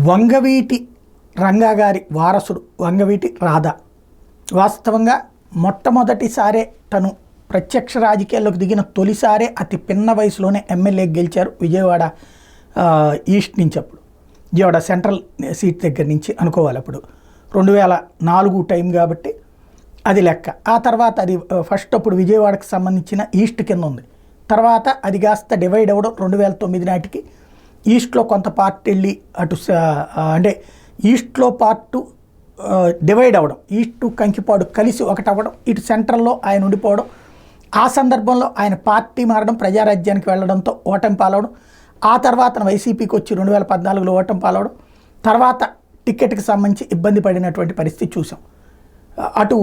వంగవీటి రంగా గారి వారసుడు వంగవీటి రాధా వాస్తవంగా మొట్టమొదటిసారే తను ప్రత్యక్ష రాజకీయాల్లోకి దిగిన తొలిసారే అతి పిన్న వయసులోనే ఎమ్మెల్యే గెలిచారు విజయవాడ ఈస్ట్ నుంచి. అప్పుడు విజయవాడ సెంట్రల్ సీట్ దగ్గర నుంచి అనుకోవాలి. అప్పుడు 2004 టైం కాబట్టి అది లెక్క. ఆ తర్వాత అది ఫస్ట్ అప్పుడు విజయవాడకు సంబంధించిన ఈస్ట్ కింద ఉంది. తర్వాత అది కాస్త డివైడ్ అవ్వడం 2009 నాటికి ఈస్ట్లో కొంత పార్ట్ వెళ్ళి అటు అంటే ఈస్ట్లో పార్టు డివైడ్ అవ్వడం, ఈస్ట్ కంకిపాడు కలిసి ఒకటి అవ్వడం, ఇటు సెంట్రల్లో ఆయన ఉండిపోవడం. ఆ సందర్భంలో ఆయన పార్టీ మారడం, ప్రజారాజ్యానికి వెళ్ళడంతో ఓటమి పాలవడం. ఆ తర్వాత వైసీపీకి వచ్చి 2014లో ఓటమి పాలవడం. తర్వాత టికెట్కి సంబంధించి ఇబ్బంది పడినటువంటి పరిస్థితి చూసాం. అటు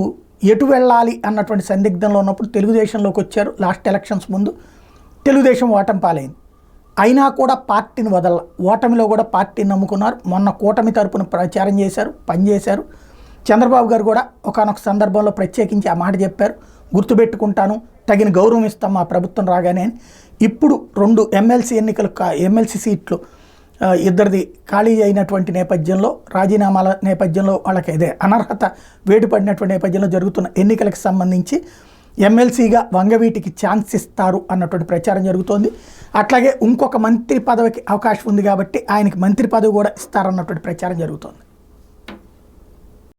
ఎటు వెళ్ళాలి అన్నటువంటి సందిగ్ధంలో ఉన్నప్పుడు తెలుగుదేశంలోకి వచ్చారు. లాస్ట్ ఎలక్షన్స్ ముందు తెలుగుదేశం ఓటమి పాలైంది. అయినా కూడా పార్టీని వదల, ఓటమిలో కూడా పార్టీని నమ్ముకున్నారు. మొన్న కూటమి తరపున ప్రచారం చేశారు, పనిచేశారు. చంద్రబాబు గారు కూడా ఒకానొక సందర్భంలో ప్రత్యేకించి ఆ మాట చెప్పారు, గుర్తుపెట్టుకుంటాను, తగిన గౌరవం ఇస్తాం మా ప్రభుత్వం రాగానే అని. ఇప్పుడు 2 ఎమ్మెల్సీ సీట్లు ఇద్దరిది ఖాళీ అయినటువంటి నేపథ్యంలో, రాజీనామాల నేపథ్యంలో, వాళ్ళకి ఇదే అనర్హత వేటుపడినటువంటి నేపథ్యంలో జరుగుతున్న ఎన్నికలకు సంబంధించి ఎమ్మెల్సీగా వంగవీటికి ఛాన్స్ ఇస్తారు అన్నటువంటి ప్రచారం జరుగుతోంది. అట్లాగే ఇంకొక మంత్రి పదవికి అవకాశం ఉంది కాబట్టి ఆయనకి మంత్రి పదవి కూడా ఇస్తారన్నటువంటి ప్రచారం జరుగుతోంది.